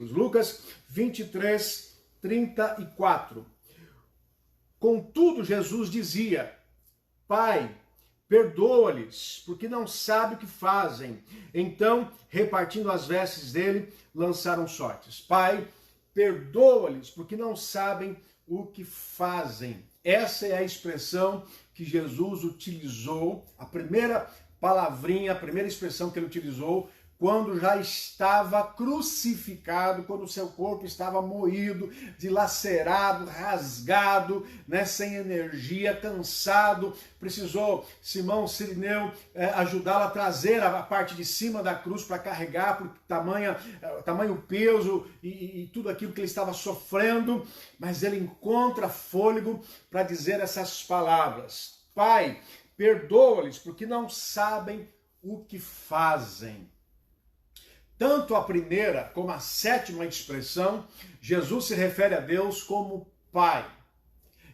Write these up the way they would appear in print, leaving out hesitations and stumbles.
Lucas 23, 34. Contudo, Jesus dizia: Pai, perdoa-lhes, porque não sabem o que fazem. Então, repartindo as vestes dele, lançaram sortes. Pai, perdoa-lhes, porque não sabem o que fazem. Essa é a expressão que Jesus utilizou, a primeira palavrinha, a primeira expressão que ele utilizou quando já estava crucificado, quando o seu corpo estava moído, dilacerado, rasgado, né, sem energia, cansado. Precisou Simão Cirineu ajudá-lo a trazer a parte de cima da cruz para carregar, por tamanho peso e tudo aquilo que ele estava sofrendo. Mas ele encontra fôlego para dizer essas palavras: Pai, perdoa-lhes, porque não sabem o que fazem. Tanto a primeira como a sétima expressão, Jesus se refere a Deus como Pai.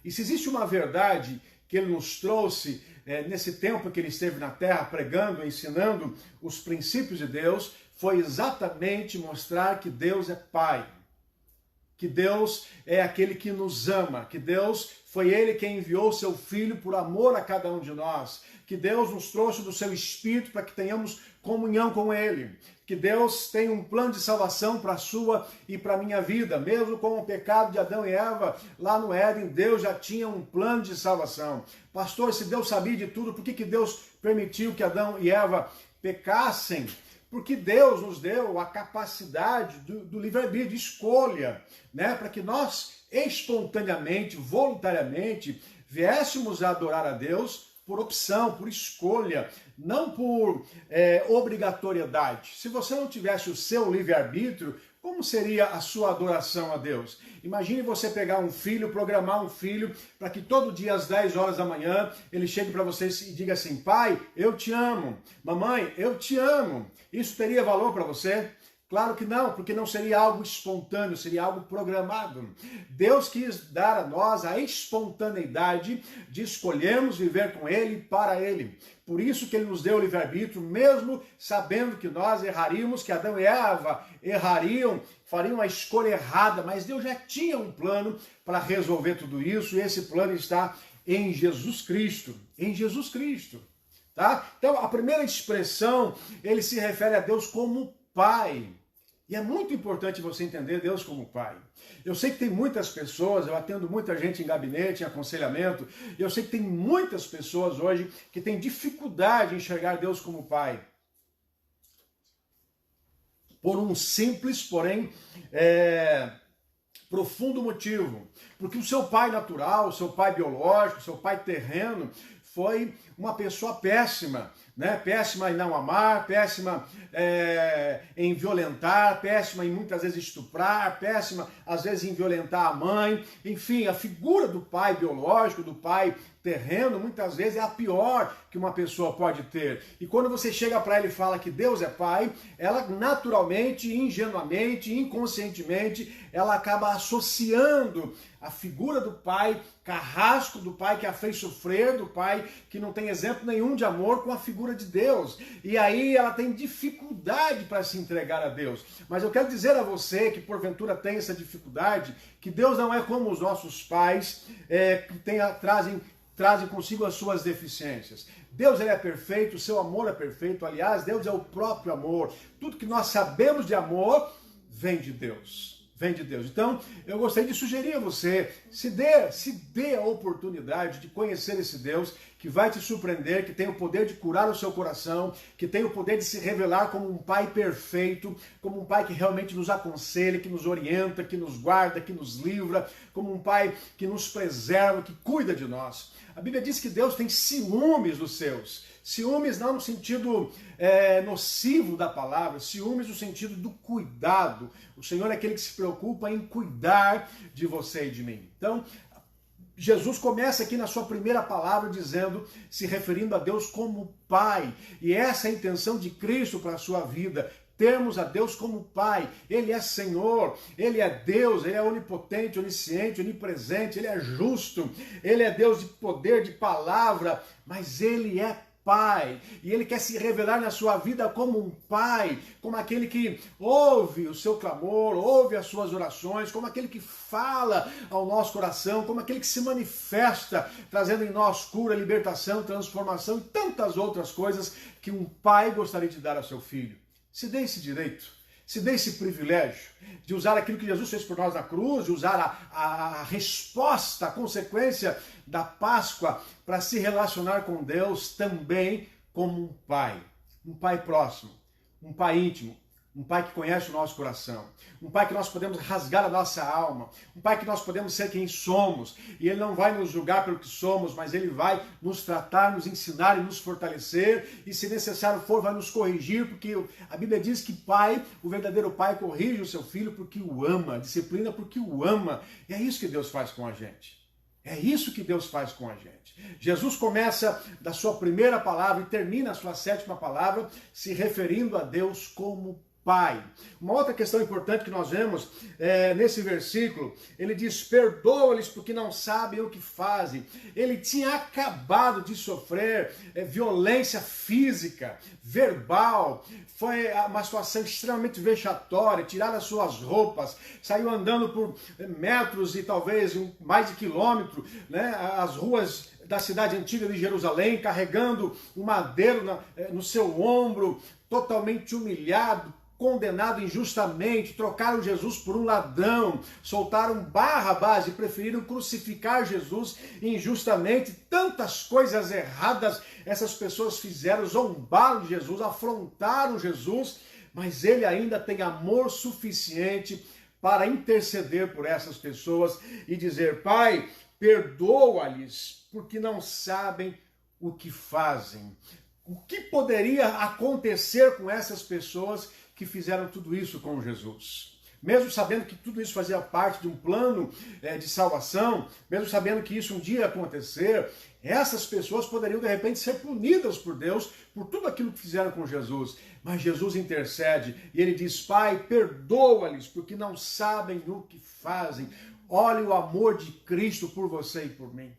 E se existe uma verdade que ele nos trouxe nesse tempo que ele esteve na terra pregando, ensinando os princípios de Deus, foi exatamente mostrar que Deus é Pai. Que Deus é aquele que nos ama, que Deus foi Ele quem enviou seu Filho por amor a cada um de nós, que Deus nos trouxe do seu Espírito para que tenhamos comunhão com Ele, que Deus tem um plano de salvação para a sua e para a minha vida. Mesmo com o pecado de Adão e Eva, lá no Éden, Deus já tinha um plano de salvação. Pastor, se Deus sabia de tudo, por que Deus permitiu que Adão e Eva pecassem? Porque Deus nos deu a capacidade do livre-arbítrio, de escolha, né? Para que nós espontaneamente, voluntariamente, viéssemos a adorar a Deus por opção, por escolha, não por obrigatoriedade. Se você não tivesse o seu livre-arbítrio, como seria a sua adoração a Deus? Imagine você pegar um filho, programar um filho, para que todo dia às 10 horas da manhã, ele chegue para você e diga assim: pai, eu te amo. Mamãe, eu te amo. Isso teria valor para você? Claro que não, porque não seria algo espontâneo, seria algo programado. Deus quis dar a nós a espontaneidade de escolhermos viver com Ele e para Ele. Por isso que Ele nos deu o livre-arbítrio, mesmo sabendo que nós erraríamos, que Adão e Eva errariam, fariam a escolha errada, mas Deus já tinha um plano para resolver tudo isso, e esse plano está em Jesus Cristo. Em Jesus Cristo. Tá? Então, a primeira expressão, ele se refere a Deus como Pai. E é muito importante você entender Deus como Pai. Eu sei que tem muitas pessoas, eu atendo muita gente em gabinete, em aconselhamento, e eu sei que tem muitas pessoas hoje que têm dificuldade em enxergar Deus como Pai. Por um simples, porém, profundo motivo. Porque o seu pai natural, o seu pai biológico, o seu pai terreno, foi uma pessoa péssima, né? Péssima em não amar, péssima em violentar, péssima em muitas vezes estuprar, péssima às vezes em violentar a mãe. Enfim, a figura do pai biológico, do pai terreno, muitas vezes é a pior que uma pessoa pode ter. E quando você chega para ela e fala que Deus é Pai, ela naturalmente, ingenuamente, inconscientemente, ela acaba associando a figura do pai carrasco, do pai que a fez sofrer, do pai que não tem exemplo nenhum de amor, com a figura de Deus. E aí ela tem dificuldade para se entregar a Deus. Mas eu quero dizer a você que porventura tem essa dificuldade, que Deus não é como os nossos pais, que trazem consigo as suas deficiências. Deus, ele é perfeito, o seu amor é perfeito. Aliás, Deus é o próprio amor. Tudo que nós sabemos de amor vem de Deus. Vem de Deus. Então, eu gostaria de sugerir a você, se dê a oportunidade de conhecer esse Deus que vai te surpreender, que tem o poder de curar o seu coração, que tem o poder de se revelar como um pai perfeito, como um pai que realmente nos aconselha, que nos orienta, que nos guarda, que nos livra, como um pai que nos preserva, que cuida de nós. A Bíblia diz que Deus tem ciúmes dos seus. Ciúmes não no sentido nocivo da palavra, ciúmes no sentido do cuidado. O Senhor é aquele que se preocupa em cuidar de você e de mim. Então, Jesus começa aqui na sua primeira palavra dizendo, se referindo a Deus como Pai. E essa é a intenção de Cristo para a sua vida. Termos a Deus como Pai. Ele é Senhor, Ele é Deus, Ele é onipotente, onisciente, onipresente, Ele é justo, Ele é Deus de poder, de palavra, mas Ele é pai, e ele quer se revelar na sua vida como um pai, como aquele que ouve o seu clamor, ouve as suas orações, como aquele que fala ao nosso coração, como aquele que se manifesta, trazendo em nós cura, libertação, transformação e tantas outras coisas que um pai gostaria de dar ao seu filho. Se dê esse direito, se dê esse privilégio de usar aquilo que Jesus fez por nós na cruz, de usar a resposta, a consequência da Páscoa para se relacionar com Deus também como um pai próximo, um pai íntimo, um pai que conhece o nosso coração, um pai que nós podemos rasgar a nossa alma, um pai que nós podemos ser quem somos, e ele não vai nos julgar pelo que somos, mas ele vai nos tratar, nos ensinar e nos fortalecer, e se necessário for, vai nos corrigir, porque a Bíblia diz que pai, o verdadeiro pai, corrige o seu filho porque o ama, disciplina porque o ama, e é isso que Deus faz com a gente. É isso que Deus faz com a gente. Jesus começa da sua primeira palavra e termina a sua sétima palavra se referindo a Deus como Pai. Uma outra questão importante que nós vemos nesse versículo, ele diz, perdoa-lhes porque não sabem o que fazem. Ele tinha acabado de sofrer violência física, verbal, foi uma situação extremamente vexatória, tiraram as suas roupas, saiu andando por metros e talvez mais de quilômetro, né, as ruas da cidade antiga de Jerusalém, carregando um madeiro no seu ombro, totalmente humilhado, condenado injustamente, trocaram Jesus por um ladrão, soltaram Barrabás e preferiram crucificar Jesus injustamente. Tantas coisas erradas essas pessoas fizeram, zombaram de Jesus, afrontaram Jesus, mas ele ainda tem amor suficiente para interceder por essas pessoas e dizer, Pai, perdoa-lhes, porque não sabem o que fazem. O que poderia acontecer com essas pessoas que fizeram tudo isso com Jesus? Mesmo sabendo que tudo isso fazia parte de um plano de salvação, mesmo sabendo que isso um dia ia acontecer, essas pessoas poderiam de repente ser punidas por Deus por tudo aquilo que fizeram com Jesus. Mas Jesus intercede e ele diz, Pai, perdoa-lhes, porque não sabem o que fazem. Olhe o amor de Cristo por você e por mim.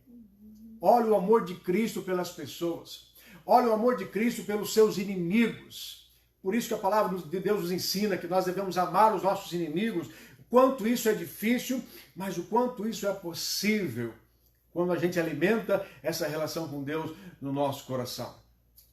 Olhe o amor de Cristo pelas pessoas. Olhe o amor de Cristo pelos seus inimigos. Por isso que a palavra de Deus nos ensina que nós devemos amar os nossos inimigos. O quanto isso é difícil, mas o quanto isso é possível quando a gente alimenta essa relação com Deus no nosso coração.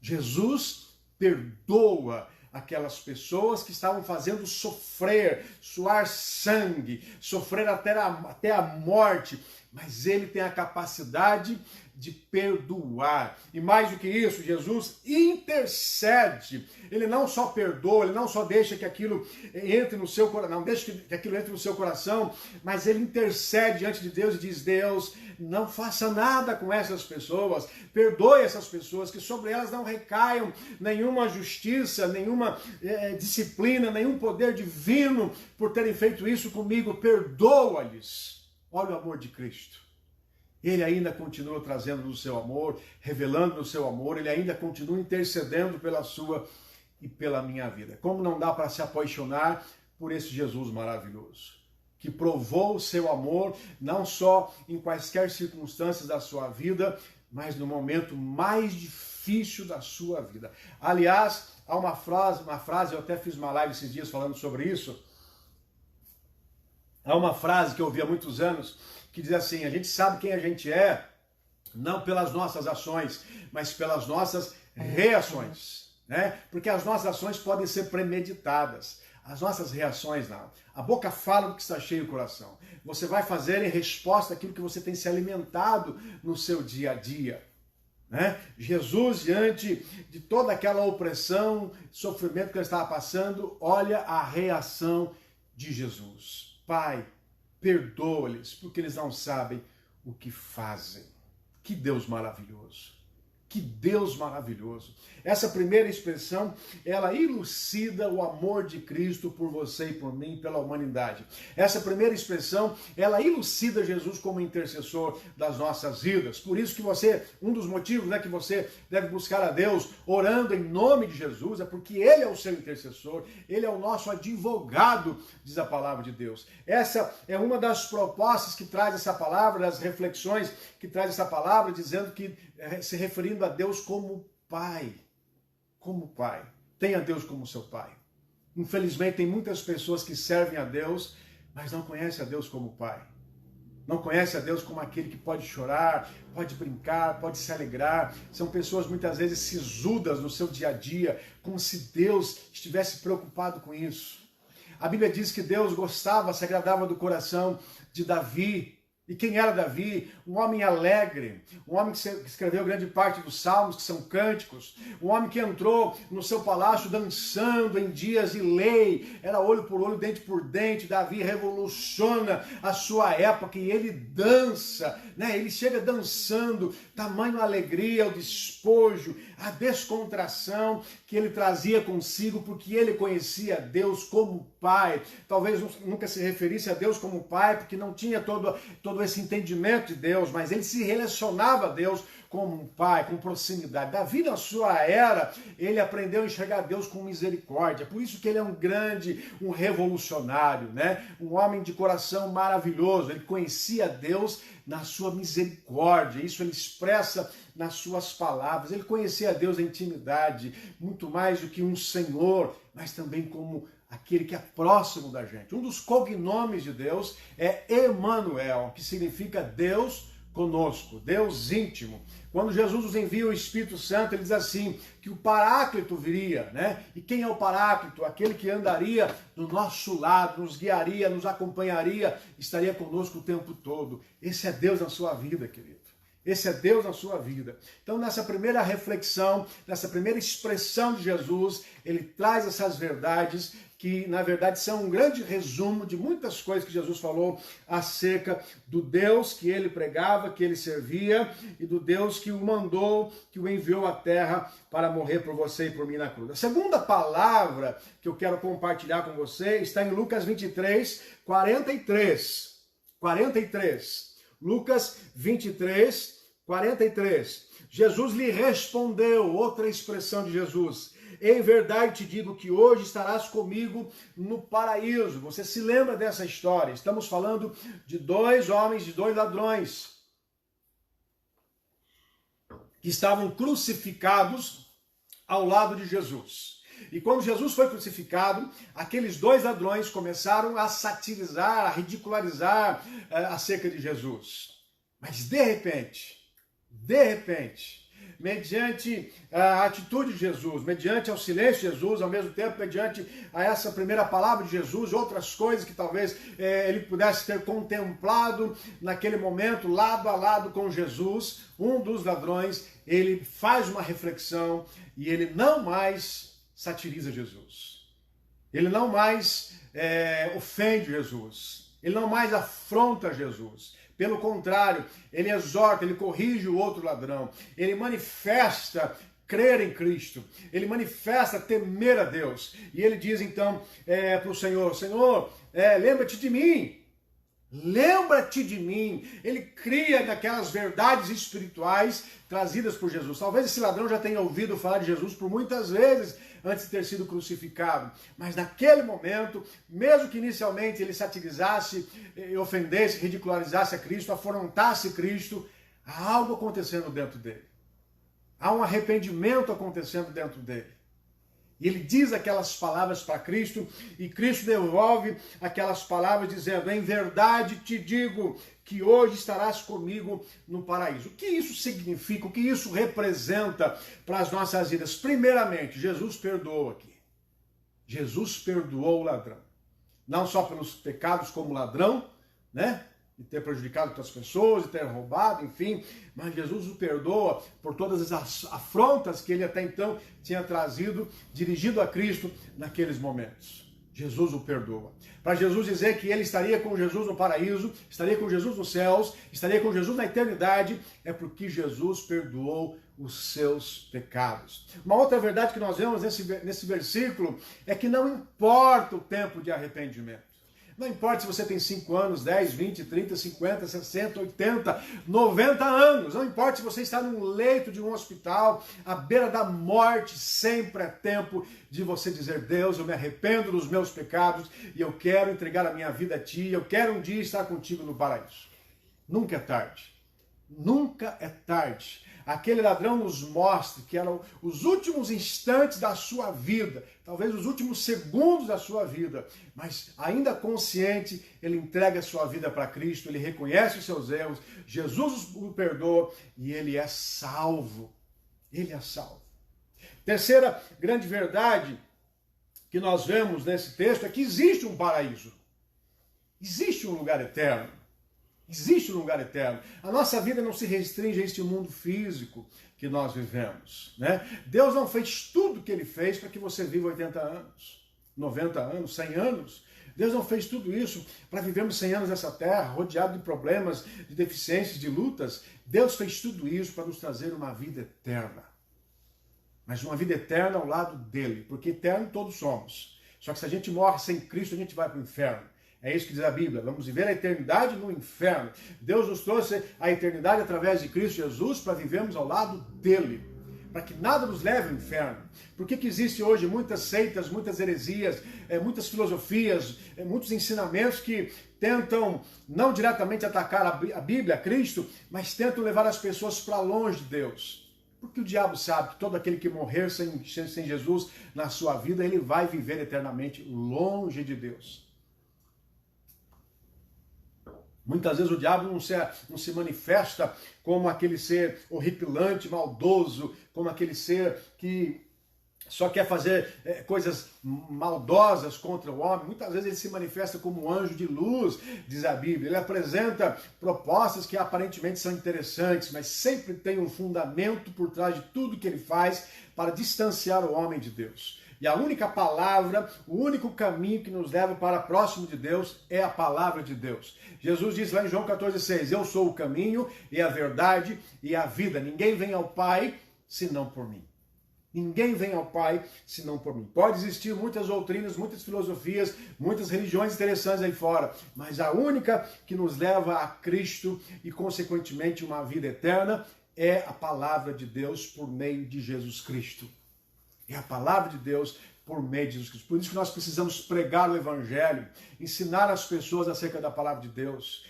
Jesus perdoa aquelas pessoas que estavam fazendo sofrer, suar sangue, sofrer até a morte, mas ele tem a capacidade de perdoar. E mais do que isso, Jesus intercede. Ele não só perdoa, ele não só deixa que aquilo entre no seu coração, não deixa que aquilo entre no seu coração, mas ele intercede diante de Deus e diz, Deus, não faça nada com essas pessoas, perdoe essas pessoas, que sobre elas não recaiam nenhuma justiça, nenhuma disciplina, nenhum poder divino por terem feito isso comigo, perdoa-lhes. Olha o amor de Cristo. Ele ainda continua trazendo o seu amor, revelando o seu amor, ele ainda continua intercedendo pela sua e pela minha vida. Como não dá para se apaixonar por esse Jesus maravilhoso, que provou o seu amor, não só em quaisquer circunstâncias da sua vida, mas no momento mais difícil da sua vida. Aliás, há uma frase, eu até fiz uma live esses dias falando sobre isso, há uma frase que eu ouvi há muitos anos, que diz assim, a gente sabe quem a gente é, não pelas nossas ações, mas pelas nossas reações, né? Porque as nossas ações podem ser premeditadas, as nossas reações não. A boca fala do que está cheio o coração. Você vai fazer em resposta àquilo que você tem se alimentado no seu dia a dia, né? Jesus, diante de toda aquela opressão, sofrimento que ele estava passando, olha a reação de Jesus. Pai, perdoa-lhes, porque eles não sabem o que fazem. Que Deus maravilhoso! Que Deus maravilhoso! Essa primeira expressão, ela elucida o amor de Cristo por você e por mim, pela humanidade. Essa primeira expressão, ela elucida Jesus como intercessor das nossas vidas. Por isso que um dos motivos, né, que você deve buscar a Deus orando em nome de Jesus, é porque Ele é o seu intercessor, Ele é o nosso advogado, diz a palavra de Deus. Essa é uma das propostas que traz essa palavra, das reflexões que traz essa palavra, dizendo que, se referindo a Deus como pai. Como pai. Tenha Deus como seu pai. Infelizmente, tem muitas pessoas que servem a Deus, mas não conhecem a Deus como pai. Não conhecem a Deus como aquele que pode chorar, pode brincar, pode se alegrar. São pessoas muitas vezes sisudas no seu dia a dia, como se Deus estivesse preocupado com isso. A Bíblia diz que Deus gostava, se agradava do coração de Davi. E quem era Davi? Um homem alegre, um homem que escreveu grande parte dos salmos, que são cânticos, um homem que entrou no seu palácio dançando em dias de lei, era olho por olho, dente por dente. Davi revoluciona a sua época e ele dança, né? Ele chega dançando, tamanho alegria, o despojo, a descontração que ele trazia consigo, porque ele conhecia Deus como Pai. Talvez nunca se referisse a Deus como Pai, porque não tinha todo esse entendimento de Deus, mas ele se relacionava a Deus como um pai, com proximidade. Davi, na sua era, ele aprendeu a enxergar Deus com misericórdia. Por isso que ele é um revolucionário, né? Um homem de coração maravilhoso. Ele conhecia Deus na sua misericórdia. Isso ele expressa nas suas palavras. Ele conhecia Deus em intimidade, muito mais do que um Senhor, mas também como aquele que é próximo da gente. Um dos cognomes de Deus é Emanuel, que significa Deus conosco, Deus íntimo. Quando Jesus nos envia o Espírito Santo, ele diz assim, que o Paráclito viria, né? E quem é o Paráclito? Aquele que andaria do nosso lado, nos guiaria, nos acompanharia, estaria conosco o tempo todo. Esse é Deus na sua vida, querido. Esse é Deus na sua vida. Então, nessa primeira reflexão, nessa primeira expressão de Jesus, ele traz essas verdades que, na verdade, são um grande resumo de muitas coisas que Jesus falou acerca do Deus que ele pregava, que ele servia, e do Deus que o mandou, que o enviou à terra para morrer por você e por mim na cruz. A segunda palavra que eu quero compartilhar com você está em Lucas 23, 43. 43. Lucas 23, 43. Jesus lhe respondeu, outra expressão de Jesus: em verdade te digo que hoje estarás comigo no paraíso. Você se lembra dessa história? Estamos falando de dois homens, de dois ladrões, que estavam crucificados ao lado de Jesus. E quando Jesus foi crucificado, aqueles dois ladrões começaram a satirizar, a ridicularizar acerca de Jesus. Mas de repente, mediante a atitude de Jesus, mediante ao silêncio de Jesus, ao mesmo tempo, mediante a essa primeira palavra de Jesus, outras coisas que talvez ele pudesse ter contemplado naquele momento, lado a lado com Jesus, um dos ladrões, ele faz uma reflexão e ele não mais satiriza Jesus. Ele não mais ofende Jesus. Ele não mais afronta Jesus. Pelo contrário, ele exorta, ele corrige o outro ladrão. Ele manifesta crer em Cristo. Ele manifesta temer a Deus. E ele diz então para o Senhor: Senhor, lembra-te de mim. Lembra-te de mim. Ele cria naquelas verdades espirituais trazidas por Jesus. Talvez esse ladrão já tenha ouvido falar de Jesus por muitas vezes antes de ter sido crucificado. Mas naquele momento, mesmo que inicialmente ele satirizasse, ofendesse, ridicularizasse a Cristo, afrontasse Cristo, há algo acontecendo dentro dele. Há um arrependimento acontecendo dentro dele. E ele diz aquelas palavras para Cristo, e Cristo devolve aquelas palavras dizendo: em verdade te digo que hoje estarás comigo no paraíso. O que isso significa? O que isso representa para as nossas vidas? Primeiramente, Jesus perdoou aqui. Jesus perdoou o ladrão. Não só pelos pecados como ladrão, né? De ter prejudicado outras pessoas, de ter roubado, enfim, mas Jesus o perdoa por todas as afrontas que ele até então tinha trazido, dirigido a Cristo naqueles momentos. Jesus o perdoa. Para Jesus dizer que ele estaria com Jesus no paraíso, estaria com Jesus nos céus, estaria com Jesus na eternidade, é porque Jesus perdoou os seus pecados. Uma outra verdade que nós vemos nesse versículo é que não importa o tempo de arrependimento. Não importa se você tem 5 anos, 10, 20, 30, 50, 60, 80, 90 anos. Não importa se você está num leito de um hospital, à beira da morte, sempre é tempo de você dizer: Deus, eu me arrependo dos meus pecados e eu quero entregar a minha vida a Ti, eu quero um dia estar contigo no paraíso. Nunca é tarde. Nunca é tarde. aquele ladrão nos mostre que eram os últimos instantes da sua vida, talvez os últimos segundos da sua vida, mas ainda consciente, ele entrega a sua vida para Cristo, ele reconhece os seus erros, Jesus o perdoa e ele é salvo. Ele é salvo. Terceira grande verdade que nós vemos nesse texto é que existe um paraíso. Existe um lugar eterno. Existe um lugar eterno. A nossa vida não se restringe a este mundo físico que nós vivemos, né? Deus não fez tudo o que ele fez para que você viva 80 anos, 90 anos, 100 anos. Deus não fez tudo isso para vivermos 100 anos nessa terra, rodeado de problemas, de deficiências, de lutas. Deus fez tudo isso para nos trazer uma vida eterna. Mas uma vida eterna ao lado dele, porque eterno todos somos. Só que se a gente morre sem Cristo, a gente vai para o inferno. É isso que diz a Bíblia. Vamos viver a eternidade no inferno. Deus nos trouxe a eternidade através de Cristo Jesus para vivermos ao lado dele. Para que nada nos leve ao inferno. Por que existe hoje muitas seitas, muitas heresias, muitas filosofias, muitos ensinamentos que tentam não diretamente atacar a Bíblia, a Cristo, mas tentam levar as pessoas para longe de Deus? Porque o diabo sabe que todo aquele que morrer sem Jesus na sua vida, ele vai viver eternamente longe de Deus. Muitas vezes o diabo não se manifesta como aquele ser horripilante, maldoso, como aquele ser que só quer fazer coisas maldosas contra o homem. Muitas vezes ele se manifesta como um anjo de luz, diz a Bíblia. Ele apresenta propostas que aparentemente são interessantes, mas sempre tem um fundamento por trás de tudo que ele faz para distanciar o homem de Deus. E a única palavra, o único caminho que nos leva para próximo de Deus é a palavra de Deus. Jesus diz lá em João 14,6, eu sou o caminho e a verdade e a vida. Ninguém vem ao Pai senão por mim. Ninguém vem ao Pai senão por mim. Pode existir muitas doutrinas, muitas filosofias, muitas religiões interessantes aí fora, mas a única que nos leva a Cristo e, consequentemente, uma vida eterna é a palavra de Deus por meio de Jesus Cristo. É a palavra de Deus por meio de Jesus Cristo. Por isso que nós precisamos pregar o Evangelho, ensinar as pessoas acerca da palavra de Deus,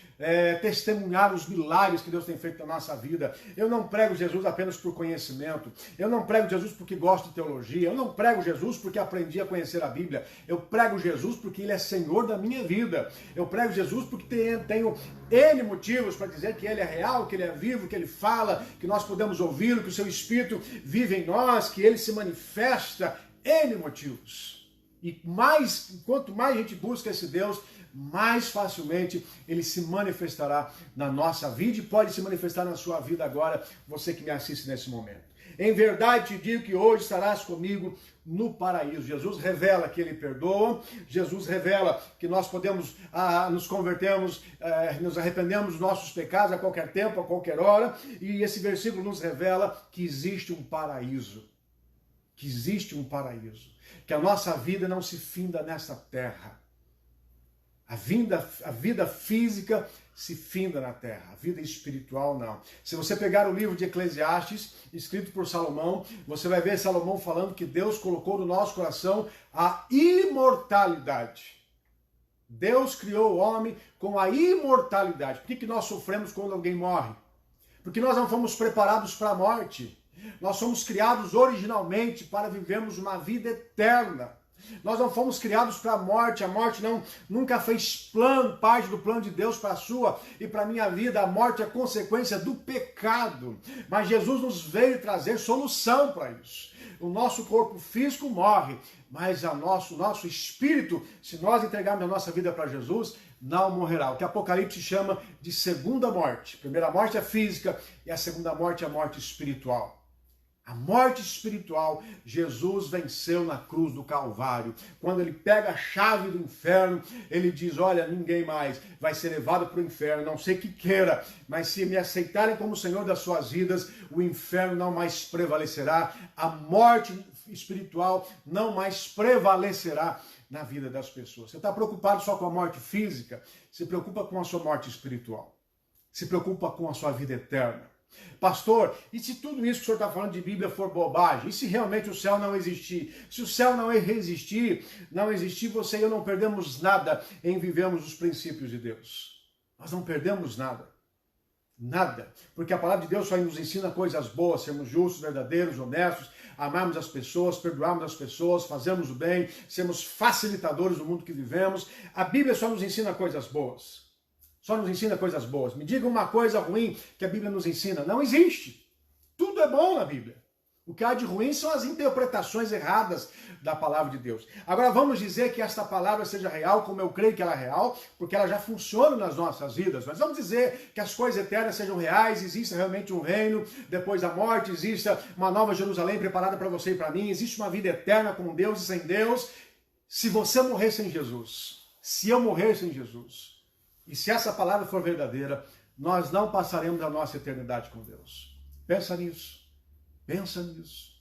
testemunhar os milagres que Deus tem feito na nossa vida. Eu não prego Jesus apenas por conhecimento, eu não prego Jesus porque gosto de teologia, eu não prego Jesus porque aprendi a conhecer a Bíblia, eu prego Jesus porque Ele é Senhor da minha vida, eu prego Jesus porque tenho N motivos para dizer que Ele é real, que Ele é vivo, que Ele fala, que nós podemos ouvi-lo, que o Seu Espírito vive em nós, que Ele se manifesta, N motivos. E quanto mais a gente busca esse Deus, mais facilmente ele se manifestará na nossa vida e pode se manifestar na sua vida agora, você que me assiste nesse momento. Em verdade te digo que hoje estarás comigo no paraíso. Jesus revela que ele perdoa, Jesus revela que nós podemos nos convertermos, nos arrependemos dos nossos pecados a qualquer tempo, a qualquer hora, e esse versículo nos revela que existe um paraíso. Que existe um paraíso. Que a nossa vida não se finda nesta terra. A vida física se finda na terra, a vida espiritual não. Se você pegar o livro de Eclesiastes, escrito por Salomão, você vai ver Salomão falando que Deus colocou no nosso coração a imortalidade. Deus criou o homem com a imortalidade. Por que nós sofremos quando alguém morre? Porque nós não fomos preparados para a morte. Nós somos criados originalmente para vivermos uma vida eterna. Nós não fomos criados para a morte nunca fez parte do plano de Deus para a sua e para a minha vida. A morte é consequência do pecado, mas Jesus nos veio trazer solução para isso. O nosso corpo físico morre, mas o nosso espírito, se nós entregarmos a nossa vida para Jesus, não morrerá. O que Apocalipse chama de segunda morte. A primeira morte é física e a segunda morte é a morte espiritual. A morte espiritual, Jesus venceu na cruz do Calvário. Quando ele pega a chave do inferno, ele diz, olha, ninguém mais vai ser levado para o inferno, não sei que queira, mas se me aceitarem como Senhor das suas vidas, o inferno não mais prevalecerá, a morte espiritual não mais prevalecerá na vida das pessoas. Você está preocupado só com a morte física? Se preocupa com a sua morte espiritual. Se preocupa com a sua vida eterna. Pastor, e se tudo isso que o senhor está falando de Bíblia for bobagem? E se realmente o céu não existir? Se o céu não existir, você e eu não perdemos nada em vivermos os princípios de Deus. Nós não perdemos nada. Nada. Porque a palavra de Deus só nos ensina coisas boas, sermos justos, verdadeiros, honestos, amarmos as pessoas, perdoarmos as pessoas, fazermos o bem, sermos facilitadores do mundo que vivemos. A Bíblia só nos ensina coisas boas. Só nos ensina coisas boas. Me diga uma coisa ruim que a Bíblia nos ensina. Não existe. Tudo é bom na Bíblia. O que há de ruim são as interpretações erradas da palavra de Deus. Agora vamos dizer que esta palavra seja real, como eu creio que ela é real, porque ela já funciona nas nossas vidas. Mas vamos dizer que as coisas eternas sejam reais, exista realmente um reino depois da morte, exista uma nova Jerusalém preparada para você e para mim, existe uma vida eterna com Deus e sem Deus. Se você morrer sem Jesus, se eu morrer sem Jesus, e se essa palavra for verdadeira, nós não passaremos a nossa eternidade com Deus. Pensa nisso. Pensa nisso.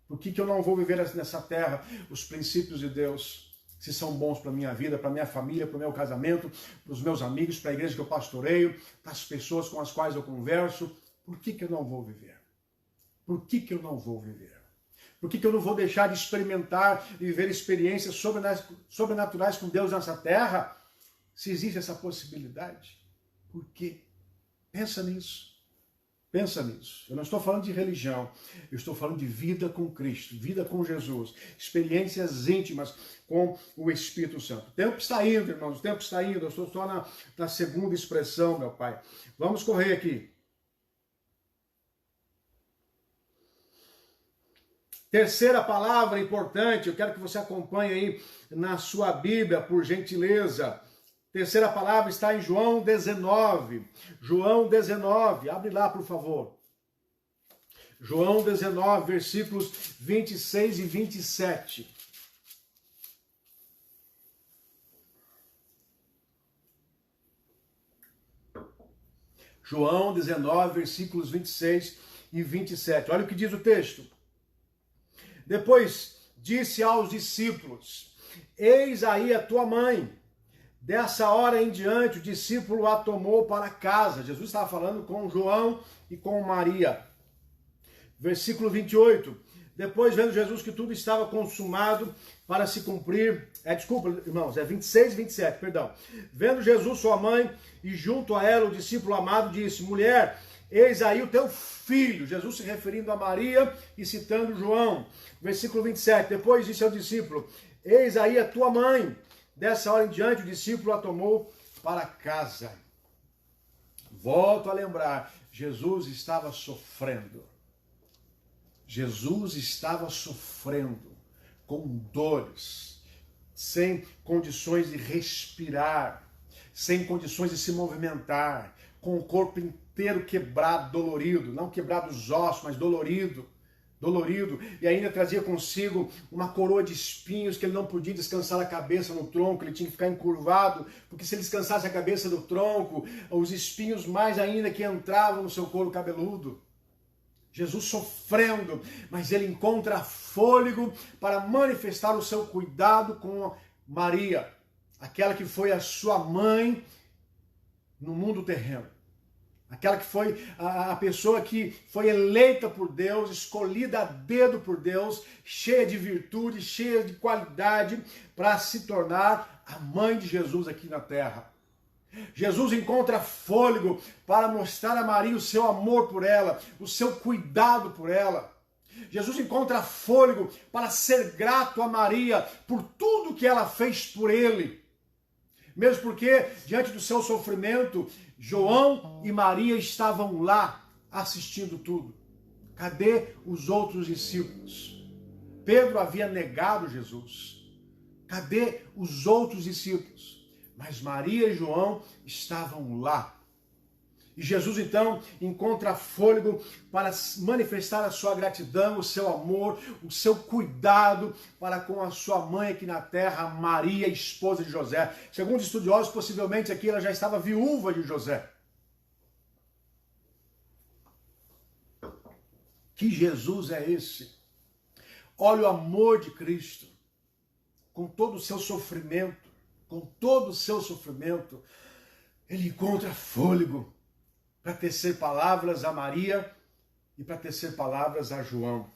Por que eu não vou viver nessa terra os princípios de Deus, se são bons para a minha vida, para a minha família, para o meu casamento, para os meus amigos, para a igreja que eu pastoreio, para as pessoas com as quais eu converso? Por que eu não vou viver? Por que eu não vou viver? Por que eu não vou deixar de experimentar e viver experiências sobrenaturais com Deus nessa terra, se existe essa possibilidade? Por quê? Pensa nisso. Pensa nisso. Eu não estou falando de religião, eu estou falando de vida com Cristo, vida com Jesus, experiências íntimas com o Espírito Santo. O tempo está indo, irmãos, o tempo está indo, eu estou só na segunda expressão, meu Pai. Vamos correr aqui. Terceira palavra importante, eu quero que você acompanhe aí na sua Bíblia, por gentileza. Terceira palavra está em João 19. João 19, abre lá, por favor. João 19, versículos 26 e 27. João 19, versículos 26 e 27. Olha o que diz o texto. Depois disse aos discípulos: eis aí a tua mãe. Dessa hora em diante, o discípulo a tomou para casa. Jesus estava falando com João e com Maria. Versículo 28. Depois, vendo Jesus que tudo estava consumado para se cumprir... desculpa, irmãos, é 26 e 27, perdão. Vendo Jesus sua mãe e junto a ela o discípulo amado disse: mulher, eis aí o teu filho. Jesus se referindo a Maria e citando João. Versículo 27. Depois disse ao discípulo: eis aí a tua mãe. Dessa hora em diante, o discípulo a tomou para casa. Volto a lembrar, Jesus estava sofrendo. Jesus estava sofrendo, com dores, sem condições de respirar, sem condições de se movimentar, com o corpo inteiro quebrado, dolorido, não quebrado os ossos, mas dolorido, e ainda trazia consigo uma coroa de espinhos, que ele não podia descansar a cabeça no tronco, ele tinha que ficar encurvado, porque se ele descansasse a cabeça do tronco, os espinhos mais ainda que entravam no seu couro cabeludo. Jesus sofrendo, mas ele encontra fôlego para manifestar o seu cuidado com Maria, aquela que foi a sua mãe no mundo terreno. Aquela que foi a pessoa que foi eleita por Deus, escolhida a dedo por Deus, cheia de virtude, cheia de qualidade, para se tornar a mãe de Jesus aqui na terra. Jesus encontra fôlego para mostrar a Maria o seu amor por ela, o seu cuidado por ela. Jesus encontra fôlego para ser grato a Maria por tudo que ela fez por ele. Mesmo porque, diante do seu sofrimento, João e Maria estavam lá assistindo tudo. Cadê os outros discípulos? Pedro havia negado Jesus. Cadê os outros discípulos? Mas Maria e João estavam lá. E Jesus então encontra fôlego para manifestar a sua gratidão, o seu amor, o seu cuidado para com a sua mãe aqui na terra, Maria, esposa de José. Segundo estudiosos, possivelmente aqui ela já estava viúva de José. Que Jesus é esse? Olha o amor de Cristo, com todo o seu sofrimento, ele encontra fôlego para tecer palavras a Maria e para tecer palavras a João.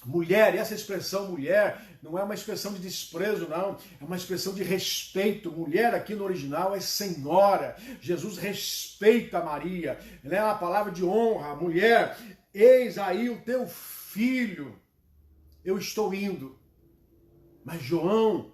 Mulher, e essa expressão mulher não é uma expressão de desprezo, não. É uma expressão de respeito. Mulher aqui no original é senhora. Jesus respeita Maria. Ela é uma palavra de honra. Mulher, eis aí o teu filho. Eu estou indo. Mas João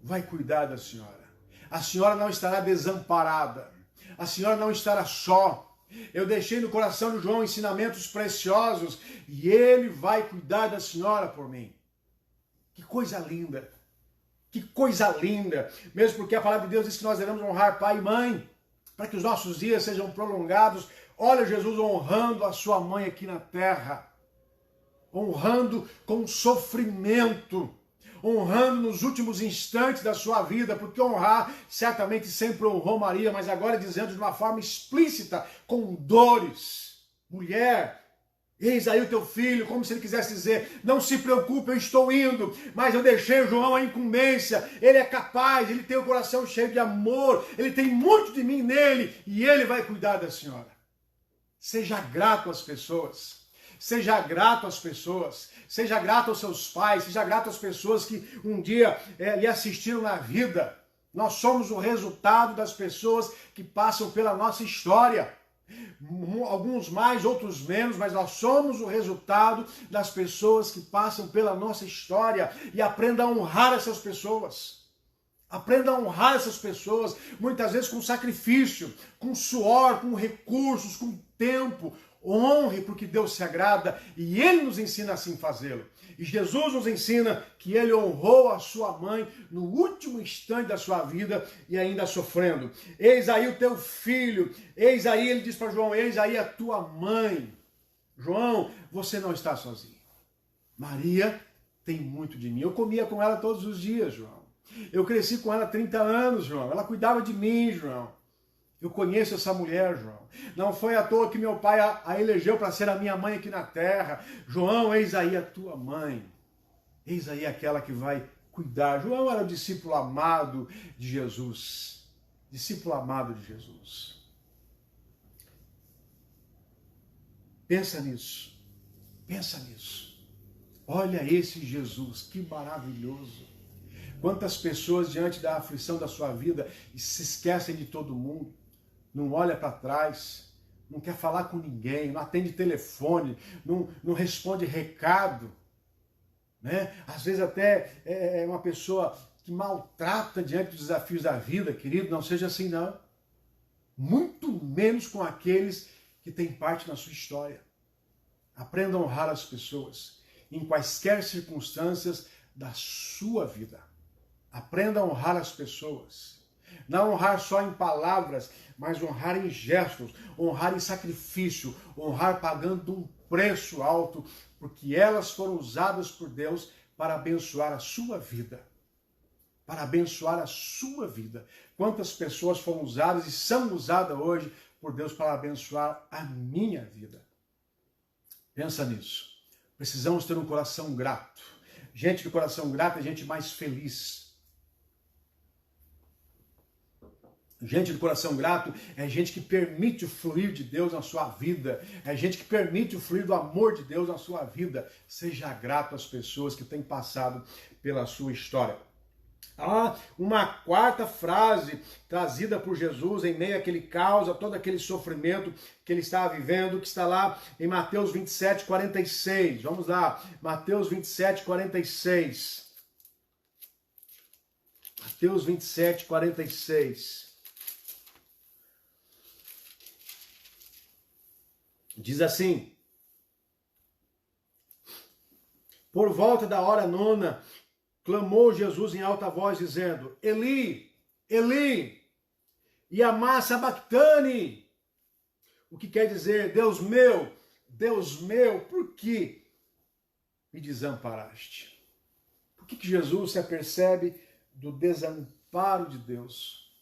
vai cuidar da senhora. A senhora não estará desamparada. A senhora não estará só. Eu deixei no coração de João ensinamentos preciosos e ele vai cuidar da senhora por mim. Que coisa linda! Que coisa linda! Mesmo porque a palavra de Deus diz que nós devemos honrar pai e mãe, para que os nossos dias sejam prolongados. Olha Jesus honrando a sua mãe aqui na terra, honrando com sofrimento, honrando nos últimos instantes da sua vida, porque honrar certamente sempre honrou Maria, mas agora dizendo de uma forma explícita, com dores. Mulher, eis aí o teu filho, como se ele quisesse dizer, não se preocupe, eu estou indo, mas eu deixei o João a incumbência, ele é capaz, ele tem o coração cheio de amor, ele tem muito de mim nele, e ele vai cuidar da senhora. Seja grato às pessoas. Seja grato às pessoas, seja grato aos seus pais, seja grato às pessoas que um dia lhe assistiram na vida. Nós somos o resultado das pessoas que passam pela nossa história. Alguns mais, outros menos, mas nós somos o resultado das pessoas que passam pela nossa história. E aprenda a honrar essas pessoas. Aprenda a honrar essas pessoas, muitas vezes com sacrifício, com suor, com recursos, com tempo. Honre porque Deus se agrada e Ele nos ensina assim fazê-lo. E Jesus nos ensina que Ele honrou a sua mãe no último instante da sua vida e ainda sofrendo. Eis aí o teu filho, eis aí, ele diz para João, eis aí a tua mãe. João, você não está sozinho. Maria tem muito de mim. Eu comia com ela todos os dias, João. Eu cresci com ela há 30 anos, João. Ela cuidava de mim, João. Eu conheço essa mulher, João. Não foi à toa que meu pai a elegeu para ser a minha mãe aqui na terra. João, eis aí a tua mãe. Eis aí aquela que vai cuidar. João era o discípulo amado de Jesus. Discípulo amado de Jesus. Pensa nisso. Pensa nisso. Olha esse Jesus, que maravilhoso. Quantas pessoas diante da aflição da sua vida se esquecem de todo mundo. Não olha para trás, não quer falar com ninguém, não atende telefone, não responde recado. Né? Às vezes até é uma pessoa que maltrata diante dos desafios da vida, querido, não seja assim não. Muito menos com aqueles que têm parte na sua história. Aprenda a honrar as pessoas em quaisquer circunstâncias da sua vida. Aprenda a honrar as pessoas. Não honrar só em palavras, mas honrar em gestos, honrar em sacrifício, honrar pagando um preço alto, porque elas foram usadas por Deus para abençoar a sua vida. Para abençoar a sua vida. Quantas pessoas foram usadas e são usadas hoje por Deus para abençoar a minha vida? Pensa nisso. Precisamos ter um coração grato. Gente de coração grato é gente mais feliz. Gente de coração grato é gente que permite o fluir de Deus na sua vida. É gente que permite o fluir do amor de Deus na sua vida. Seja grato às pessoas que têm passado pela sua história. Há uma quarta frase trazida por Jesus em meio àquele caos, a todo aquele sofrimento que ele estava vivendo, que está lá em Mateus 27, 46. Vamos lá, Mateus 27, 46. Mateus 27, 46. Diz assim: por volta da hora nona, clamou Jesus em alta voz, dizendo: Eli, Eli, lama sabachthani. O que quer dizer: Deus meu, por que me desamparaste? Por que Jesus se apercebe do desamparo de Deus?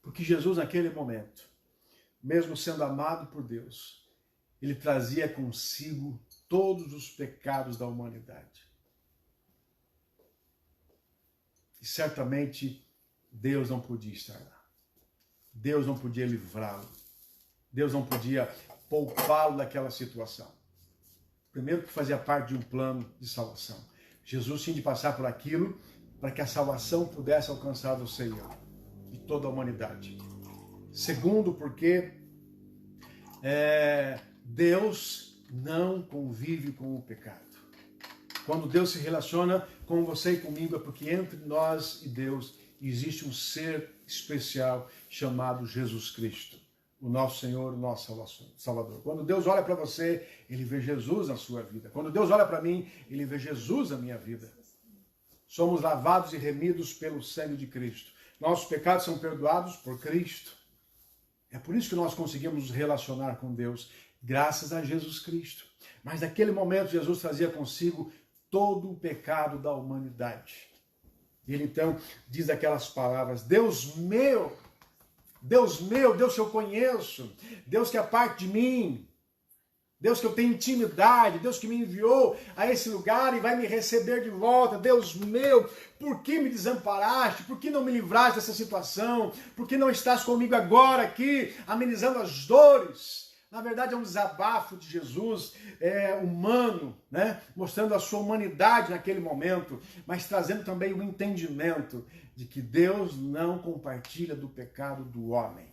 Porque Jesus, naquele momento, mesmo sendo amado por Deus, ele trazia consigo todos os pecados da humanidade. E certamente Deus não podia estar lá. Deus não podia livrá-lo. Deus não podia poupá-lo daquela situação. Primeiro, que fazia parte de um plano de salvação. Jesus tinha de passar por aquilo para que a salvação pudesse alcançar você e eu, e toda a humanidade. Segundo, porque Deus não convive com o pecado. Quando Deus se relaciona com você e comigo, é porque entre nós e Deus existe um ser especial chamado Jesus Cristo, o nosso Senhor, o nosso Salvador. Quando Deus olha para você, Ele vê Jesus na sua vida. Quando Deus olha para mim, Ele vê Jesus na minha vida. Somos lavados e remidos pelo sangue de Cristo. Nossos pecados são perdoados por Cristo. É por isso que nós conseguimos nos relacionar com Deus, graças a Jesus Cristo. Mas naquele momento, Jesus trazia consigo todo o pecado da humanidade. Ele então diz aquelas palavras: Deus meu, Deus meu, Deus que eu conheço, Deus que é parte de mim, Deus que eu tenho intimidade, Deus que me enviou a esse lugar e vai me receber de volta. Deus meu, por que me desamparaste? Por que não me livraste dessa situação? Por que não estás comigo agora aqui, amenizando as dores? Na verdade é um desabafo de Jesus, humano, né? Mostrando a sua humanidade naquele momento, mas trazendo também o entendimento de que Deus não compartilha do pecado do homem.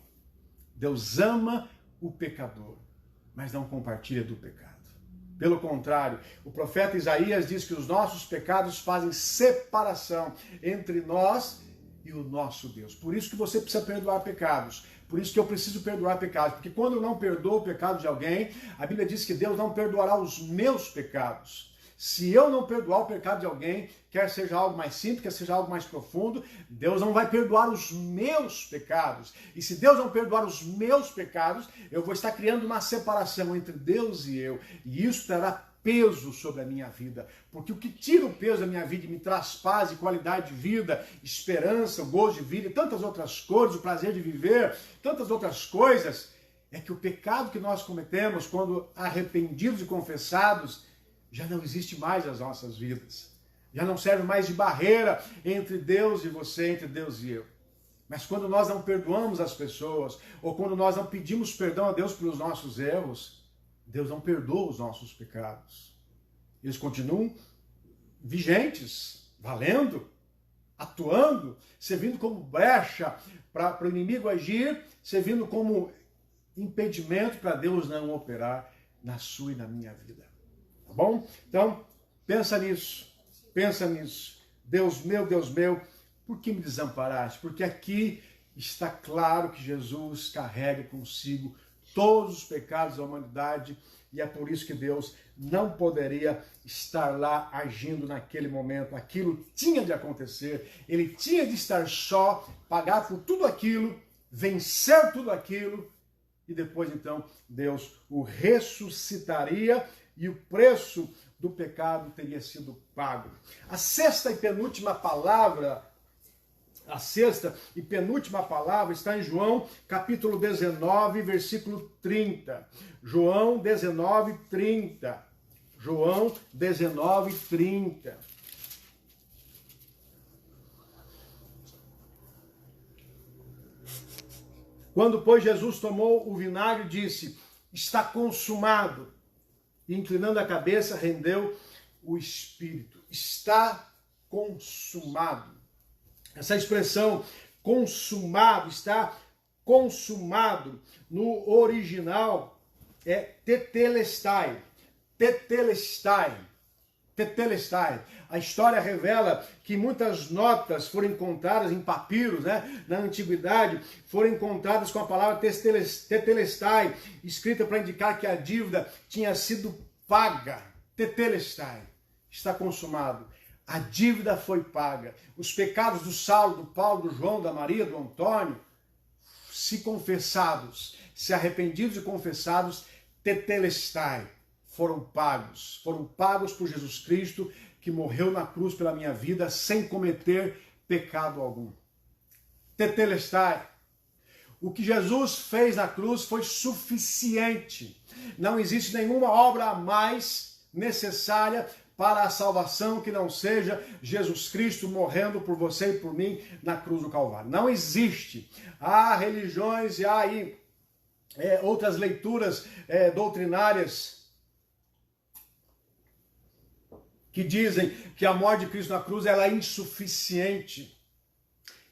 Deus ama o pecador, mas não compartilha do pecado. Pelo contrário, o profeta Isaías diz que os nossos pecados fazem separação entre nós e o nosso Deus. Por isso que você precisa perdoar pecados. Por isso que eu preciso perdoar pecados. Porque quando eu não perdoo o pecado de alguém, a Bíblia diz que Deus não perdoará os meus pecados. Se eu não perdoar o pecado de alguém, quer seja algo mais simples, quer seja algo mais profundo, Deus não vai perdoar os meus pecados. E se Deus não perdoar os meus pecados, eu vou estar criando uma separação entre Deus e eu. E isso trará peso sobre a minha vida. Porque o que tira o peso da minha vida e me traz paz e qualidade de vida, esperança, o gozo de vida e tantas outras coisas, o prazer de viver, tantas outras coisas, é que o pecado que nós cometemos, quando arrependidos e confessados, já não existe mais nas nossas vidas. Já não serve mais de barreira entre Deus e você, entre Deus e eu. Mas quando nós não perdoamos as pessoas, ou quando nós não pedimos perdão a Deus pelos nossos erros, Deus não perdoa os nossos pecados. Eles continuam vigentes, valendo, atuando, servindo como brecha para o inimigo agir, servindo como impedimento para Deus não operar na sua e na minha vida. Tá bom? Então, pensa nisso. Pensa nisso. Deus meu, por que me desamparaste? Porque aqui está claro que Jesus carrega consigo todos os pecados da humanidade e é por isso que Deus não poderia estar lá agindo naquele momento. Aquilo tinha de acontecer. Ele tinha de estar só, pagar por tudo aquilo, vencer tudo aquilo e depois então Deus o ressuscitaria e o preço do pecado teria sido pago. A sexta e penúltima palavra está em João, capítulo 19, versículo 30. João 19, 30. João 19, 30. Quando, pois, Jesus tomou o vinagre, disse: está consumado. E, inclinando a cabeça, rendeu o espírito. Está consumado. Essa expressão consumado, está consumado, no original é tetelestai. Tetelestai. Tetelestai. A história revela que muitas notas foram encontradas em papiros, né, na antiguidade, foram encontradas com a palavra tetelestai, escrita para indicar que a dívida tinha sido paga. Tetelestai. Está consumado. A dívida foi paga. Os pecados do Saulo, do Paulo, do João, da Maria, do Antônio, se confessados, se arrependidos e confessados, tetelestai, foram pagos por Jesus Cristo, que morreu na cruz pela minha vida sem cometer pecado algum. Tetelestai. O que Jesus fez na cruz foi suficiente. Não existe nenhuma obra a mais necessária para a salvação que não seja Jesus Cristo morrendo por você e por mim na cruz do Calvário. Não existe. Há religiões e há aí outras leituras doutrinárias que dizem que a morte de Cristo na cruz ela é insuficiente.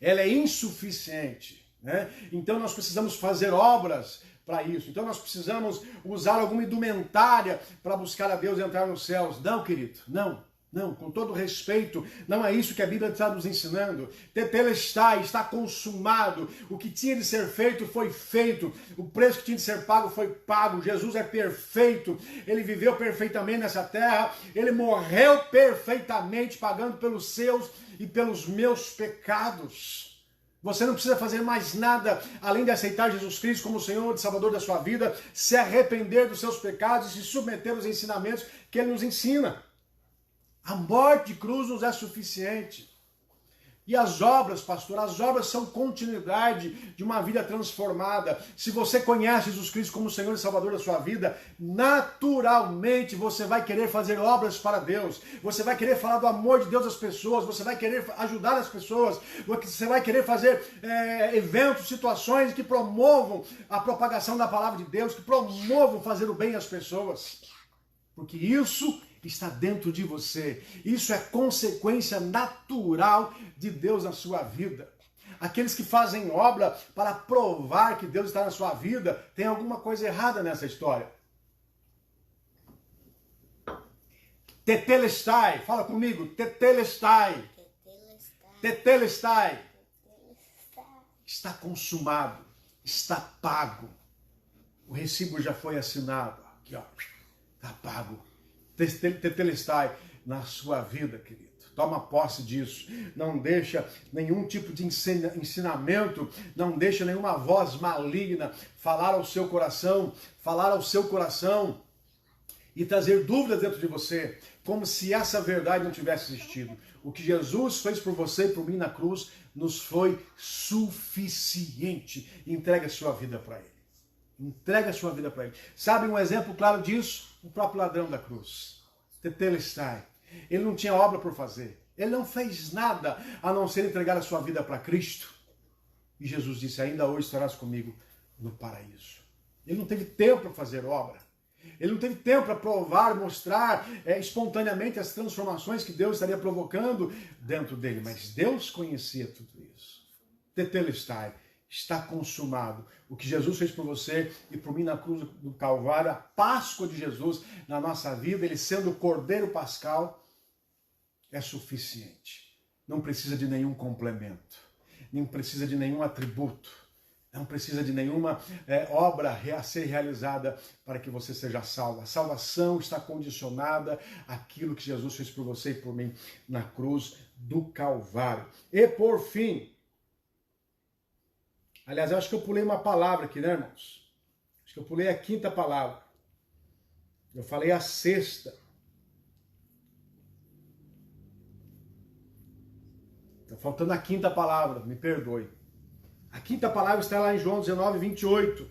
Ela é insuficiente, né? Então nós precisamos fazer obras para isso. Então nós precisamos usar alguma indumentária para buscar a Deus e entrar nos céus. Não, querido, não. Não, com todo respeito, não é isso que a Bíblia está nos ensinando. Tetelestai, está consumado. O que tinha de ser feito foi feito. O preço que tinha de ser pago foi pago. Jesus é perfeito. Ele viveu perfeitamente nessa terra. Ele morreu perfeitamente, pagando pelos seus e pelos meus pecados. Você não precisa fazer mais nada além de aceitar Jesus Cristo como Senhor e Salvador da sua vida, se arrepender dos seus pecados e se submeter aos ensinamentos que Ele nos ensina. A morte de cruz nos é suficiente. E as obras, pastor, as obras são continuidade de uma vida transformada. Se você conhece Jesus Cristo como Senhor e Salvador da sua vida, naturalmente você vai querer fazer obras para Deus. Você vai querer falar do amor de Deus às pessoas. Você vai querer ajudar as pessoas. Você vai querer fazer eventos, situações que promovam a propagação da palavra de Deus, que promovam fazer o bem às pessoas. Porque isso está dentro de você. Isso é consequência natural de Deus na sua vida. Aqueles que fazem obra para provar que Deus está na sua vida, tem alguma coisa errada nessa história. Tetelestai, fala comigo, tetelestai. Tetelestai. Está consumado, está pago. O recibo já foi assinado. Aqui, ó, está pago. Tetelestai na sua vida, querido. Toma posse disso. Não deixa nenhum tipo de ensinamento, não deixa nenhuma voz maligna falar ao seu coração e trazer dúvidas dentro de você, como se essa verdade não tivesse existido. O que Jesus fez por você e por mim na cruz nos foi suficiente. Entregue a sua vida para Ele. Entrega a sua vida para Ele. Sabe um exemplo claro disso? O próprio ladrão da cruz. Tetelestai. Ele não tinha obra por fazer. Ele não fez nada a não ser entregar a sua vida para Cristo. E Jesus disse, ainda hoje estarás comigo no paraíso. Ele não teve tempo para fazer obra. Ele não teve tempo para provar, mostrar espontaneamente as transformações que Deus estaria provocando dentro dele. Mas Deus conhecia tudo isso. Tetelestai. Está consumado. O que Jesus fez por você e por mim na cruz do Calvário, a Páscoa de Jesus na nossa vida, Ele sendo o Cordeiro Pascal, é suficiente. Não precisa de nenhum complemento, nem precisa de nenhum atributo, não precisa de nenhuma obra a ser realizada para que você seja salvo. A salvação está condicionada àquilo que Jesus fez por você e por mim na cruz do Calvário. E por fim, aliás, eu acho que eu pulei uma palavra aqui, né, irmãos? Acho que eu pulei a quinta palavra. Eu falei a sexta. Está faltando a quinta palavra, me perdoe. A quinta palavra está lá em João 19, 28.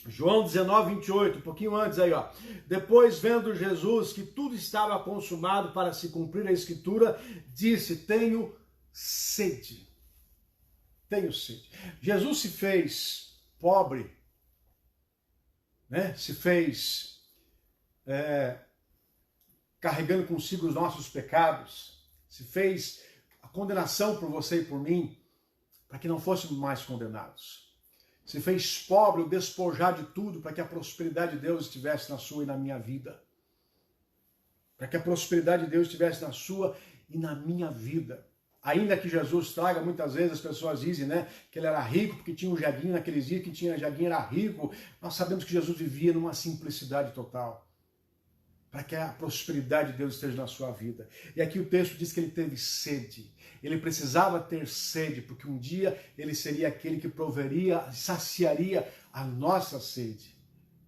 João 19, 28, um pouquinho antes aí, ó. Depois, vendo Jesus que tudo estava consumado para se cumprir a Escritura, disse, tenho sede. Tenho sede. Jesus se fez pobre, né? Se fez carregando consigo os nossos pecados, se fez a condenação por você e por mim, para que não fôssemos mais condenados. Se fez pobre, o despojar de tudo, para que a prosperidade de Deus estivesse na sua e na minha vida. Para que a prosperidade de Deus estivesse na sua e na minha vida. Ainda que Jesus traga, muitas vezes as pessoas dizem, né, que ele era rico porque tinha um jaguinho naqueles dias, que tinha jaguinho era rico. Nós sabemos que Jesus vivia numa simplicidade total. Para que a prosperidade de Deus esteja na sua vida. E aqui o texto diz que ele teve sede. Ele precisava ter sede, porque um dia ele seria aquele que proveria, saciaria a nossa sede.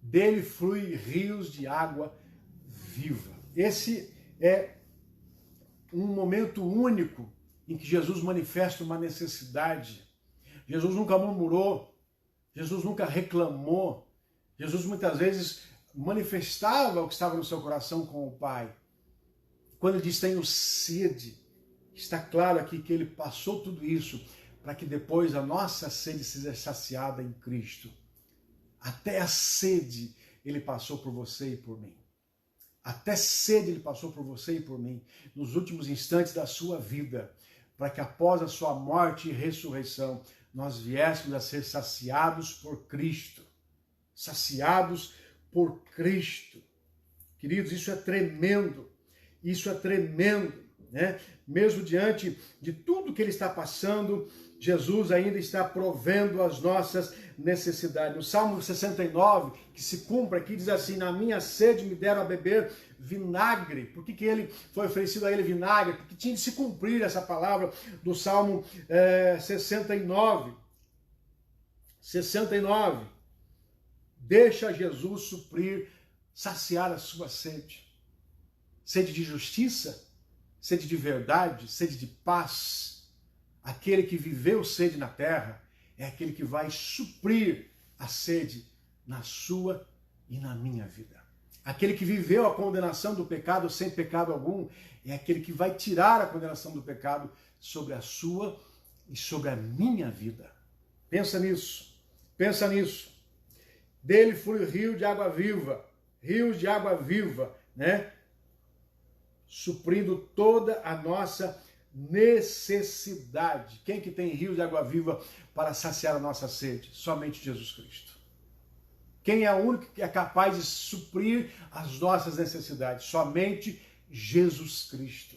Dele flui rios de água viva. Esse é um momento único em que Jesus manifesta uma necessidade. Jesus nunca murmurou, Jesus nunca reclamou, Jesus muitas vezes manifestava o que estava no seu coração com o Pai. Quando ele diz, tenho sede, está claro aqui que ele passou tudo isso para que depois a nossa sede seja saciada em Cristo. Até a sede ele passou por você e por mim. Até sede ele passou por você e por mim, nos últimos instantes da sua vida, para que após a sua morte e ressurreição, nós viéssemos a ser saciados por Cristo. Saciados por Cristo. Queridos, isso é tremendo. Isso é tremendo, né? Mesmo diante de tudo que ele está passando, Jesus ainda está provendo as nossas necessidades. No Salmo 69, que se cumpre aqui, diz assim: na minha sede me deram a beber vinagre. Por que ele foi oferecido a ele vinagre? Porque tinha de se cumprir essa palavra do Salmo 69. 69. Deixa Jesus suprir, saciar a sua sede. Sede de justiça, sede de verdade, sede de paz. Aquele que viveu sede na terra é aquele que vai suprir a sede na sua e na minha vida. Aquele que viveu a condenação do pecado sem pecado algum é aquele que vai tirar a condenação do pecado sobre a sua e sobre a minha vida. Pensa nisso, pensa nisso. Dele flui rio de água viva, rios de água viva, né? Suprindo toda a nossa necessidade. Quem que tem rios de água viva para saciar a nossa sede? Somente Jesus Cristo. Quem é o único que é capaz de suprir as nossas necessidades? Somente Jesus Cristo.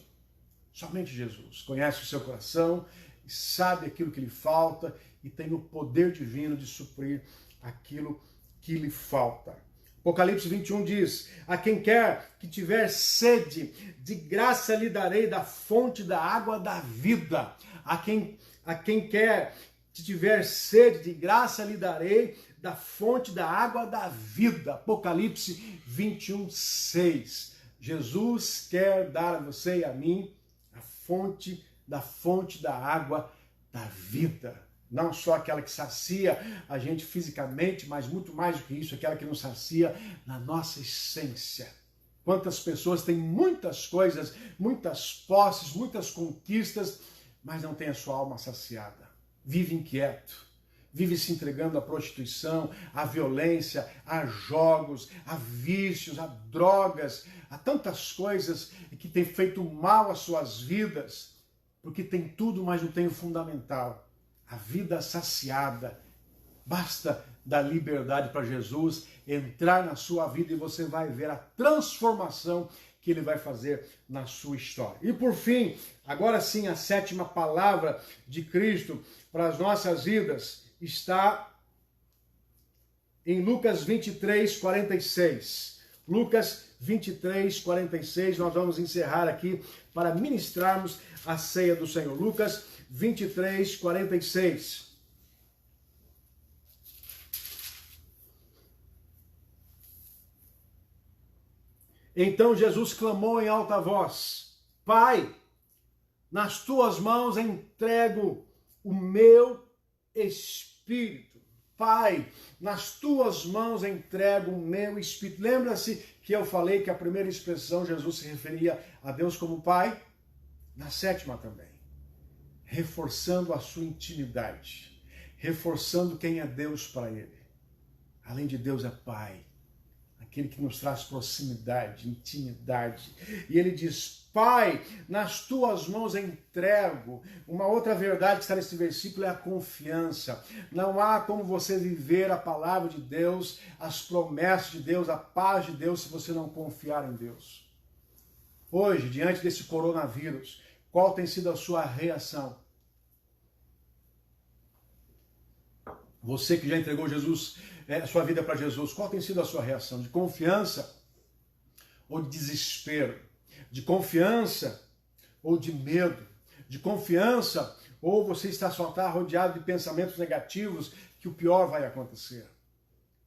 Somente Jesus. Conhece o seu coração, sabe aquilo que lhe falta e tem o poder divino de suprir aquilo que lhe falta. Apocalipse 21 diz: a quem quer que tiver sede, de graça lhe darei da fonte da água da vida. A quem quer que tiver sede, de graça lhe darei da fonte da água da vida. Apocalipse 21, 6. Jesus quer dar a você e a mim a fonte da água da vida. Não só aquela que sacia a gente fisicamente, mas muito mais do que isso, aquela que nos sacia na nossa essência. Quantas pessoas têm muitas coisas, muitas posses, muitas conquistas, mas não têm a sua alma saciada. Vive inquieto, vive se entregando à prostituição, à violência, a jogos, a vícios, a drogas, a tantas coisas que têm feito mal às suas vidas, porque tem tudo, mas não tem o fundamental. A vida saciada. Basta dar liberdade para Jesus entrar na sua vida e você vai ver a transformação que ele vai fazer na sua história. E por fim, agora sim, a sétima palavra de Cristo para as nossas vidas está em Lucas 23, 46. Lucas 23, 46, nós vamos encerrar aqui para ministrarmos a ceia do Senhor. Lucas 23, 46. Então Jesus clamou em alta voz: Pai, nas tuas mãos entrego o meu espírito. Pai, nas tuas mãos entrego o meu espírito. Lembra-se que eu falei que a primeira expressão Jesus se referia a Deus como Pai? Na sétima também. Reforçando a sua intimidade, reforçando quem é Deus para ele. Além de Deus é Pai, aquele que nos traz proximidade, intimidade. E ele diz: Pai, nas tuas mãos entrego. Uma outra verdade que está nesse versículo é a confiança. Não há como você viver a palavra de Deus, as promessas de Deus, a paz de Deus, se você não confiar em Deus. Hoje, diante desse coronavírus, qual tem sido a sua reação? Você que já entregou sua vida para Jesus, qual tem sido a sua reação? De confiança ou de desespero? De confiança ou de medo? De confiança ou você só está rodeado de pensamentos negativos que o pior vai acontecer?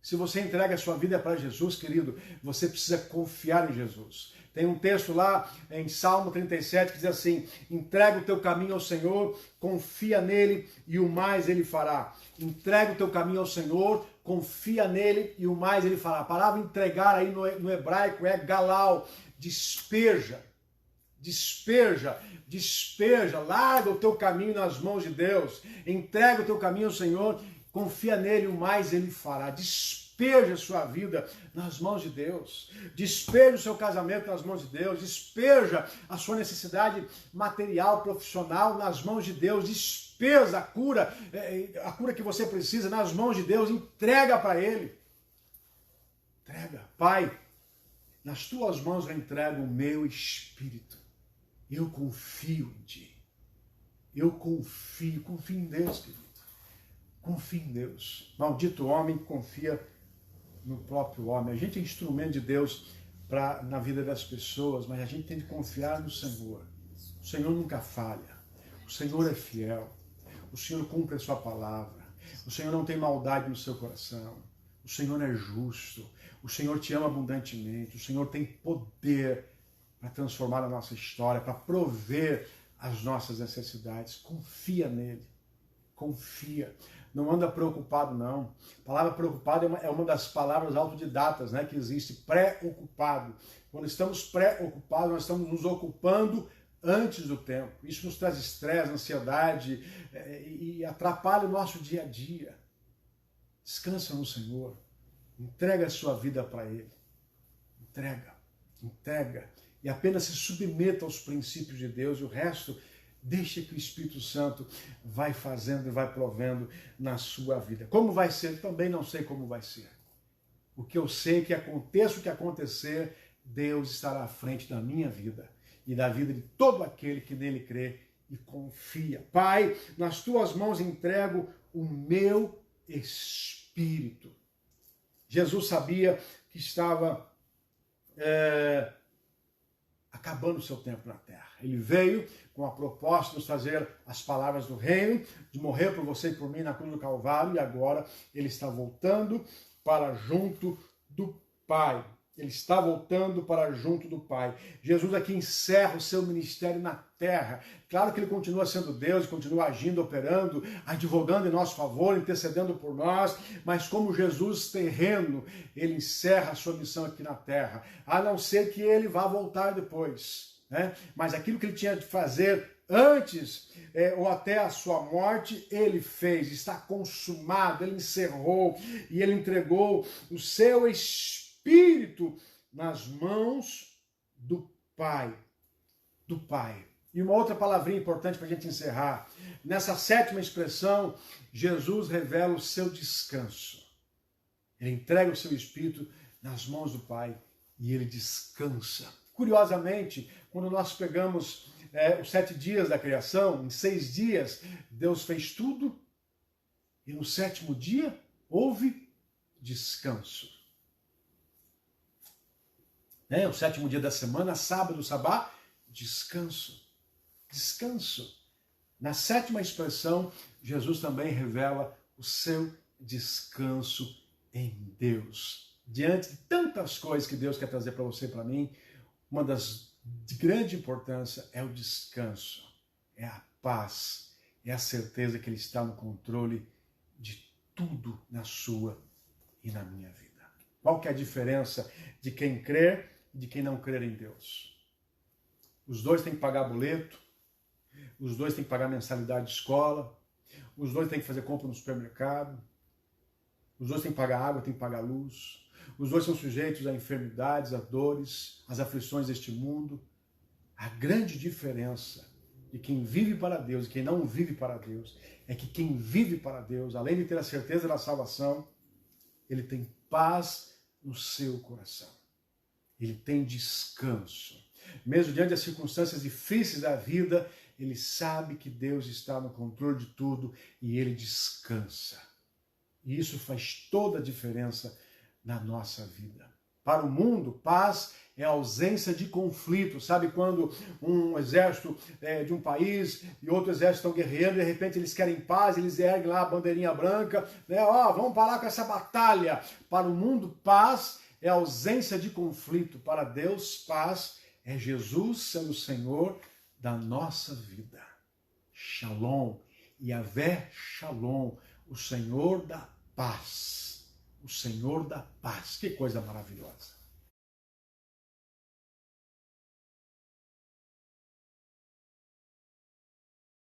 Se você entrega a sua vida para Jesus, querido, você precisa confiar em Jesus. Tem um texto lá em Salmo 37 que diz assim: entrega o teu caminho ao Senhor, confia nele e o mais ele fará. Entrega o teu caminho ao Senhor, confia nele e o mais ele fará. A palavra entregar aí no hebraico é galau, despeja, despeja, despeja, larga o teu caminho nas mãos de Deus, entrega o teu caminho ao Senhor, confia nele, o mais ele fará. Despeja despeje a sua vida nas mãos de Deus. Despeje o seu casamento nas mãos de Deus. Despeja a sua necessidade material, profissional nas mãos de Deus. Despeja a cura que você precisa nas mãos de Deus. Entrega para Ele. Entrega. Pai, nas tuas mãos eu entrego o meu espírito. Eu confio em Ti. Eu confio em Deus, querido. Confie em Deus. Maldito homem que confia no próprio homem. A gente é instrumento de Deus na vida das pessoas, mas a gente tem de confiar no Senhor. O Senhor nunca falha. O Senhor é fiel. O Senhor cumpre a sua palavra. O Senhor não tem maldade no seu coração. O Senhor é justo. O Senhor te ama abundantemente. O Senhor tem poder para transformar a nossa história, para prover as nossas necessidades. Confia nele. Confia. Não anda preocupado, não. A palavra preocupado é uma das palavras autodidatas, né, que existe. Preocupado. Quando estamos preocupados, nós estamos nos ocupando antes do tempo. Isso nos traz estresse, ansiedade e atrapalha o nosso dia a dia. Descansa no Senhor. Entrega a sua vida para Ele. Entrega. E apenas se submeta aos princípios de Deus, e o resto deixa que o Espírito Santo vai fazendo e vai provendo na sua vida. Como vai ser? Também não sei como vai ser. O que eu sei é que aconteça o que acontecer, Deus estará à frente da minha vida e da vida de todo aquele que nele crê e confia. Pai, nas tuas mãos entrego o meu espírito. Jesus sabia que estava acabando o seu tempo na terra. Ele veio com a proposta de nos trazer as palavras do reino, de morrer por você e por mim na cruz do Calvário, e agora ele está voltando para junto do Pai. Ele está voltando para junto do Pai. Jesus aqui encerra o seu ministério na terra. Claro que ele continua sendo Deus, continua agindo, operando, advogando em nosso favor, intercedendo por nós, mas como Jesus terreno, ele encerra a sua missão aqui na terra, a não ser que ele vá voltar depois, né? Mas aquilo que ele tinha de fazer antes ou até a sua morte, ele fez, está consumado, ele encerrou e ele entregou o seu Espírito nas mãos do Pai. Do Pai. E uma outra palavrinha importante para a gente encerrar. Nessa sétima expressão, Jesus revela o seu descanso. Ele entrega o seu Espírito nas mãos do Pai e ele descansa. Curiosamente, quando nós pegamos os 7 dias da criação, em 6 dias, Deus fez tudo e no 7º dia houve descanso. O 7º dia da semana, sábado, sabá, descanso. Descanso. Na 7ª expressão, Jesus também revela o seu descanso em Deus. Diante de tantas coisas que Deus quer trazer para você e para mim, uma das de grande importância é o descanso, é a paz, é a certeza que Ele está no controle de tudo na sua e na minha vida. Qual que é a diferença de quem crer e de quem não crer em Deus? Os dois têm que pagar boleto, os dois têm que pagar mensalidade de escola, os dois têm que fazer compra no supermercado, os dois têm que pagar água, têm que pagar luz, os dois são sujeitos a enfermidades, a dores, às aflições deste mundo. A grande diferença de quem vive para Deus e quem não vive para Deus é que quem vive para Deus, além de ter a certeza da salvação, ele tem paz no seu coração. Ele tem descanso. Mesmo diante das circunstâncias difíceis da vida, ele sabe que Deus está no controle de tudo e ele descansa. E isso faz toda a diferença na nossa vida. Para o mundo, paz é a ausência de conflito. Sabe quando um exército de um país e outro exército estão guerreando, e de repente eles querem paz, eles erguem lá a bandeirinha branca, vamos parar com essa batalha. Para o mundo, paz é a ausência de conflito. Para Deus, paz é Jesus sendo o Senhor da nossa vida. Shalom, Yahvé Shalom, o Senhor da paz. O Senhor da paz. Que coisa maravilhosa.